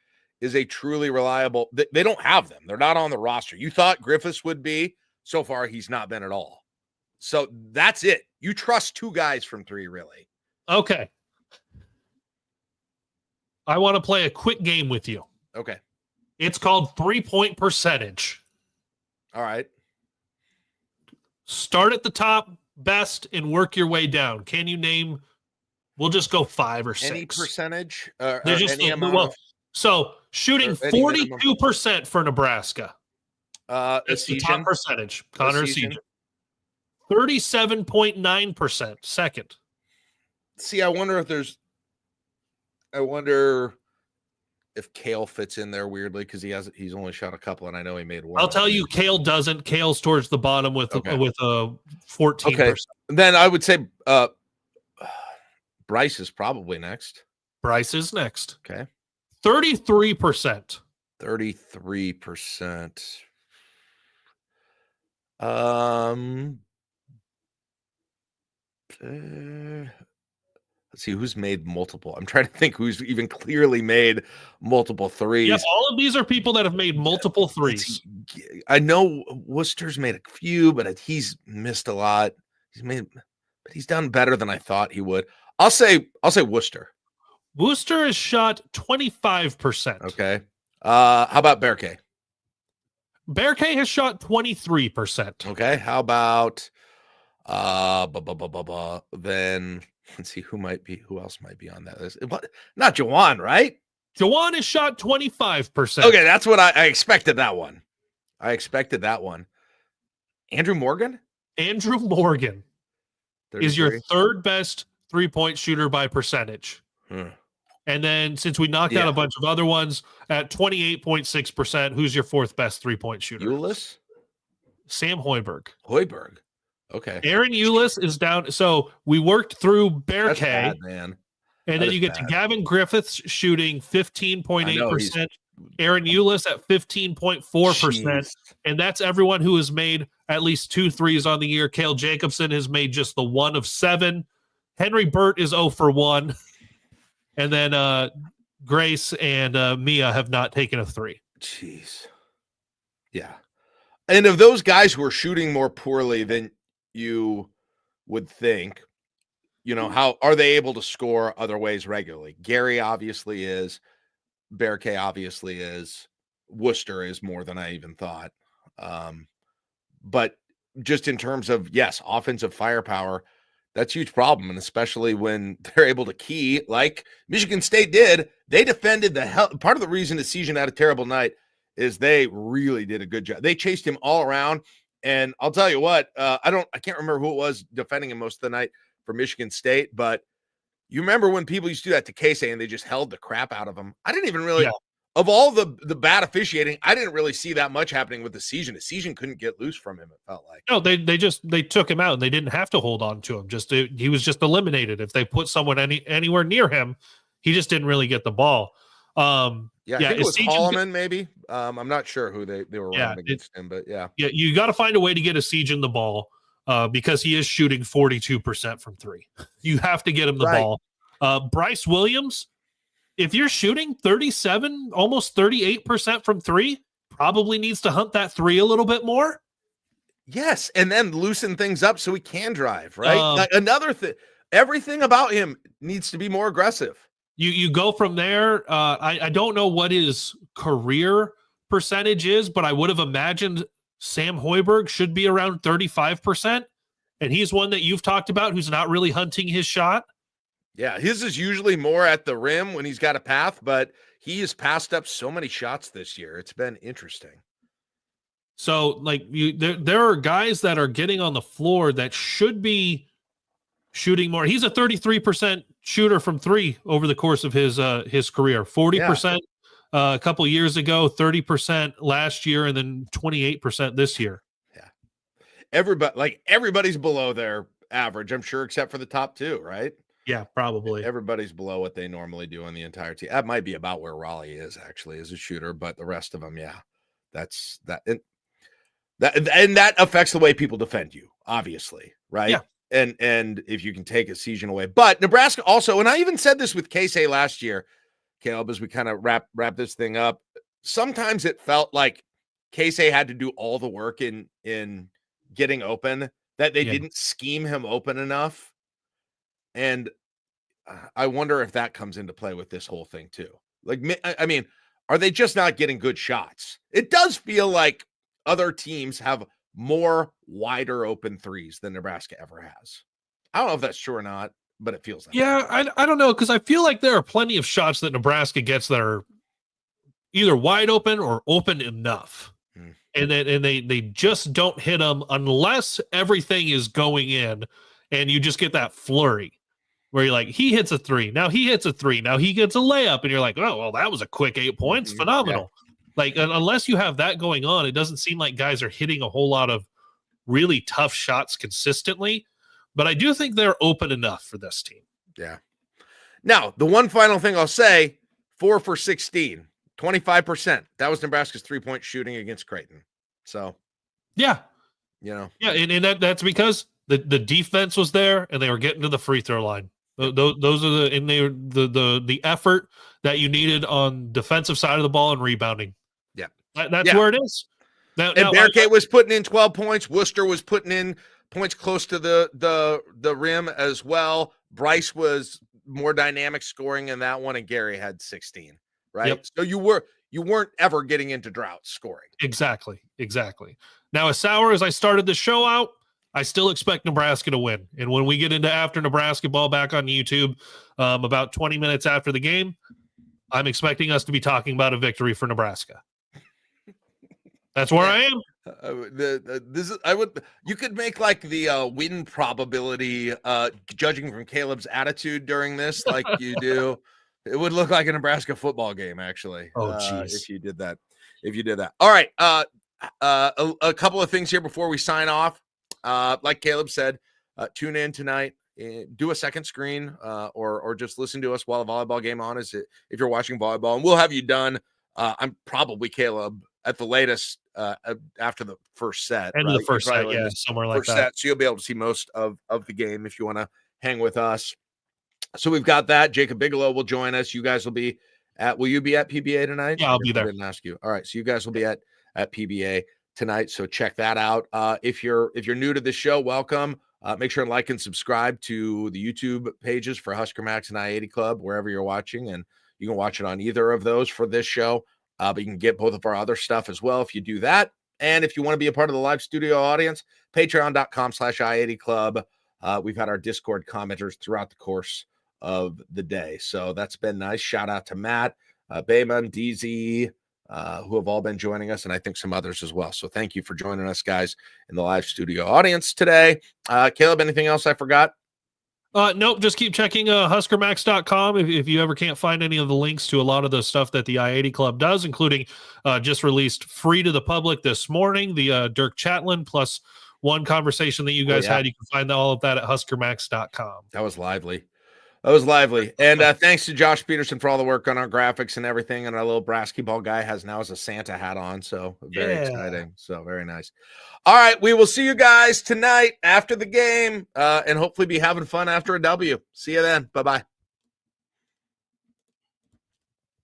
is a truly reliable? They don't have them. They're not on the roster. You thought Griffiths would be. So far, he's not been at all. So that's it. You trust 2 guys from 3, really. Okay. I want to play a quick game with you. Okay. It's called 3-point percentage. All right. Start at the top, best, and work your way down. Can you name? We'll just go 5 or 6. Any percentage? Any amount so shooting 42% for Nebraska. It's the top percentage. Connor Esiason. 37.9% second. See, I wonder if Cale fits in there weirdly because he's only shot a couple, and I know he made 1. I'll tell you, Cale doesn't. Cale's towards the bottom with a 14%. Okay. Then I would say Bryce is probably next. Bryce is next. Okay. 33%. 33%. let's see who's made multiple. I'm trying to think who's even clearly made multiple threes. Yes, all of these are people that have made multiple threes. I know Worcester's made a few, but he's missed a lot. But he's done better than I thought he would. I'll say Worcester. Worcester has shot 25%. Okay. How about Bear K? Bear K has shot 23%. Okay. How about then let's see who else might be on that list. Not Jawan, right? Jawan has shot 25%. Okay, that's what I expected that one. Andrew Morgan? Andrew Morgan 33? is your third best three-point shooter by percentage. And then since we knocked out a bunch of other ones at 28.6%, who's your fourth best three-point shooter? Eulis? Sam Hoiberg. Okay. Aaron Eulis is down. So we worked through Bear K. Bad, man. And then you get to Gavin Griffiths shooting 15.8%. Aaron Eulis at 15.4%. And that's everyone who has made at least 2 threes on the year. Cale Jacobson has made just the 1 of 7. Henry Burt is 0 for 1. And then Grace and Mia have not taken a 3. Jeez. Yeah. And of those guys who are shooting more poorly than you would think, how are they able to score other ways regularly? Gary obviously is. Bear K obviously is. Worcester is more than I even thought. But just in terms of, offensive firepower, that's a huge problem. And especially when they're able to key, like Michigan State did, they defended the hell. Part of the reason the Season had a terrible night is they really did a good job. They chased him all around. And I'll tell you what, I can't remember who it was defending him most of the night for Michigan State, but you remember when people used to do that to Casey and they just held the crap out of him. I didn't even really, of all the bad officiating, I didn't really see that much happening with the Season. The Season couldn't get loose from him, it felt like. No, they took him out and they didn't have to hold on to him. He was just eliminated. If they put someone anywhere near him, he just didn't really get the ball. I think it was Holloman, maybe. I'm not sure who they were running against him, but yeah. Yeah, you got to find a way to get a Siege in the ball because he is shooting 42% from 3. You have to get him the ball. Bryce Williams, if you're shooting 37, almost 38% from 3, probably needs to hunt that 3 a little bit more. Yes, and then loosen things up so he can drive, right? Another thing, everything about him needs to be more aggressive. You go from there. I don't know what his career percentage is, but I would have imagined Sam Hoiberg should be around 35%. And he's one that you've talked about who's not really hunting his shot. Yeah, his is usually more at the rim when he's got a path, but he has passed up so many shots this year. It's been interesting. So, there are guys that are getting on the floor that should be shooting more. He's a 33% shooter from 3 over the course of his career. 40% a couple years ago, 30% last year, and then 28% this year. Yeah, everybody's below their average, I'm sure, except for the top 2, right? Yeah, probably. Everybody's below what they normally do on the entire team. That might be about where Raleigh is actually as a shooter, but the rest of them, that's that. And that affects the way people defend you, obviously, right? Yeah. And if you can take a season away. But Nebraska also, and I even said this with Casey last year, Kaleb, as we kind of wrap this thing up, sometimes it felt like Casey had to do all the work in getting open, that they didn't scheme him open enough. And I wonder if that comes into play with this whole thing too. I mean, are they just not getting good shots? It does feel like other teams have more wider open threes than Nebraska ever has. I don't know if that's true or not, but it feels like I don't know, because I feel like there are plenty of shots that Nebraska gets that are either wide open or open enough. And they just don't hit them unless everything is going in and you just get that flurry where you're like, he hits a 3. Now he hits a 3. Now he gets a layup. And you're like, oh, well, that was a quick 8 points. Phenomenal. Yeah. Unless you have that going on, it doesn't seem like guys are hitting a whole lot of really tough shots consistently. But I do think they're open enough for this team. Yeah. Now, the one final thing I'll say, 4 for 16, 25%. That was Nebraska's 3-point shooting against Creighton. So, yeah. Yeah, and that's because the defense was there and they were getting to the free throw line. Those are the effort that you needed on defensive side of the ball and rebounding. Yeah. That's where it is. Now Bearcat was putting in 12 points. Worcester was putting in points close to the rim as well. Bryce was more dynamic scoring in that one, and Gary had 16, right? Yep. So you weren't ever getting into drought scoring. Exactly. Now, as sour as I started the show out, I still expect Nebraska to win. And when we get into After Nebrasketball back on YouTube, about 20 minutes after the game, I'm expecting us to be talking about a victory for Nebraska. That's where I am. You could make like the win probability, judging from Caleb's attitude during this, like you do. It would look like a Nebraska football game, actually. Oh, jeez. If you did that. All right. A couple of things here before we sign off. Like Caleb said, tune in tonight. Do a second screen, or just listen to us while the volleyball game on is if you're watching volleyball, and we'll have you done. I'm probably Caleb at the latest after the first set. End of the first set, yeah, somewhere like that. Set, so you'll be able to see most of the game if you want to hang with us. So we've got that. Jacob Bigelow will join us. You guys will be will you be at PBA tonight? Yeah, I'll be there. I didn't ask you. All right, so you guys will be at PBA tonight. So check that out. If you're new to the show, welcome. Make sure and like and subscribe to the YouTube pages for Husker Max and I-80 Club, wherever you're watching, and you can watch it on either of those for this show. But you can get both of our other stuff as well if you do that. And if you want to be a part of the live studio audience, patreon.com/I-80 Club. We've had our Discord commenters throughout the course of the day. So that's been nice. Shout out to Matt, Bayman, DZ, who have all been joining us, and I think some others as well. So thank you for joining us, guys, in the live studio audience today. Caleb, anything else I forgot? Nope, just keep checking huskermax.com if you ever can't find any of the links to a lot of the stuff that the I-80 Club does, including just released free to the public this morning, the Dirk Chatelain plus one conversation that you guys had. You can find all of that at huskermax.com. That was lively. And thanks to Josh Peterson for all the work on our graphics and everything. And our little basketball guy has a Santa hat on. So very exciting. So very nice. All right. We will see you guys tonight after the game and hopefully be having fun after a W. See you then. Bye-bye.